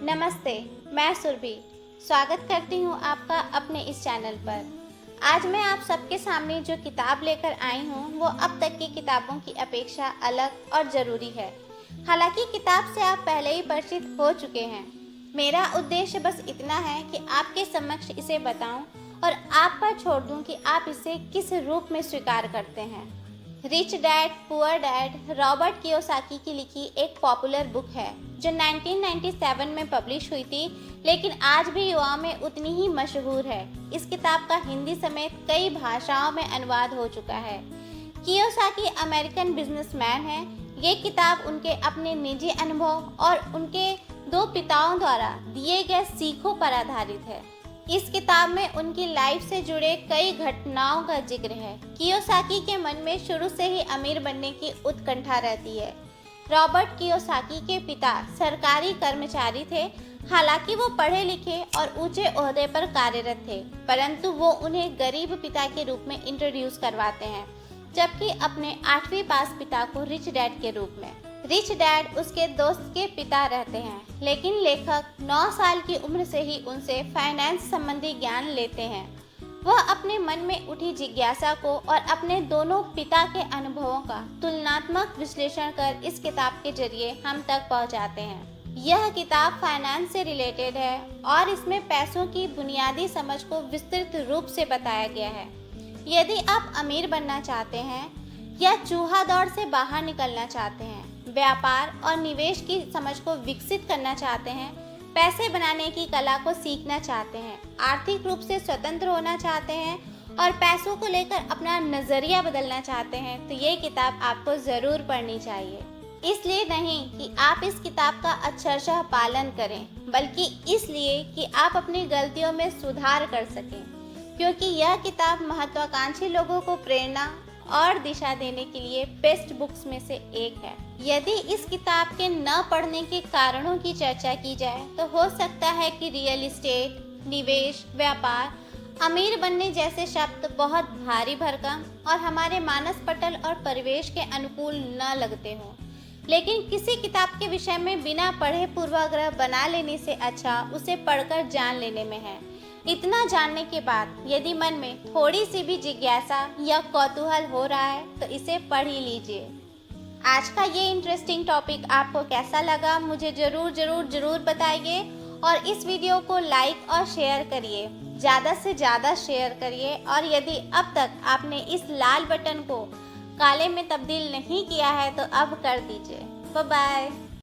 नमस्ते, मैं सुरभि स्वागत करती हूँ आपका अपने इस चैनल पर। आज मैं आप सबके सामने जो किताब लेकर आई हूँ वो अब तक की किताबों की अपेक्षा अलग और ज़रूरी है। हालांकि किताब से आप पहले ही परिचित हो चुके हैं। मेरा उद्देश्य बस इतना है कि आपके समक्ष इसे बताऊं और आप पर छोड़ दूं कि आप इसे किस रूप में स्वीकार करते हैं। Rich dad poor dad Robert Kiyosaki की लिखी एक पॉपुलर बुक है जो 1997 में पब्लिश हुई थी, लेकिन आज भी युवाओं में उतनी ही मशहूर है। इस किताब का हिंदी समेत कई भाषाओं में अनुवाद हो चुका है। कियोसाकी अमेरिकन बिजनेसमैन है। ये किताब उनके अपने निजी अनुभव और उनके दो पिताओं द्वारा दिए गए सीखों पर आधारित है। इस किताब में उनकी लाइफ से जुड़े कई घटनाओं का जिक्र है। कियोसाकी के मन में शुरू से ही अमीर बनने की उत्कंठा रहती है। रॉबर्ट कियोसाकी के पिता सरकारी कर्मचारी थे। हालांकि वो पढ़े लिखे और ऊंचे ओहदे पर कार्यरत थे, परंतु वो उन्हें गरीब पिता के रूप में इंट्रोड्यूस करवाते हैं, जबकि अपने 8वीं पास पिता को रिच डैड के रूप में। रिच डैड उसके दोस्त के पिता रहते हैं, लेकिन लेखक 9 साल की उम्र से ही उनसे फाइनेंस संबंधी ज्ञान लेते हैं। वह अपने मन में उठी जिज्ञासा को और अपने दोनों पिता के अनुभवों का तुलनात्मक विश्लेषण कर इस किताब के जरिए हम तक पहुंचाते हैं। यह किताब फाइनेंस से रिलेटेड है और इसमें पैसों की बुनियादी समझ को विस्तृत रूप से बताया गया है। यदि आप अमीर बनना चाहते हैं या चूहा दौड़ से बाहर निकलना चाहते हैं, व्यापार और निवेश की समझ को विकसित करना चाहते हैं, पैसे बनाने की कला को सीखना चाहते हैं, आर्थिक रूप से स्वतंत्र होना चाहते हैं और पैसों को लेकर अपना नज़रिया बदलना चाहते हैं, तो ये किताब आपको ज़रूर पढ़नी चाहिए। इसलिए नहीं कि आप इस किताब का अक्षरशः पालन करें, बल्कि इसलिए कि आप अपनी गलतियों में सुधार कर सकें, क्योंकि यह किताब महत्वाकांक्षी लोगों को प्रेरणा और दिशा देने के लिए बेस्ट बुक्स में से एक है। यदि इस किताब के न पढ़ने के कारणों की चर्चा की जाए तो हो सकता है कि रियल एस्टेट, निवेश, व्यापार, अमीर बनने जैसे शब्द बहुत भारी भरकम और हमारे मानस पटल और परिवेश के अनुकूल न लगते हों। लेकिन किसी किताब के विषय में बिना पढ़े पूर्वाग्रह बना लेने से अच्छा उसे पढ़कर जान लेने में है। इतना जानने के बाद यदि मन में थोड़ी सी भी जिज्ञासा या कौतूहल हो रहा है तो इसे पढ़ ही लीजिए। आज का ये इंटरेस्टिंग टॉपिक आपको कैसा लगा मुझे ज़रूर बताइए और इस वीडियो को लाइक और शेयर करिए, ज़्यादा से ज़्यादा शेयर करिए। और यदि अब तक आपने इस लाल बटन को काले में तब्दील नहीं किया है तो अब कर दीजिए। Bye bye.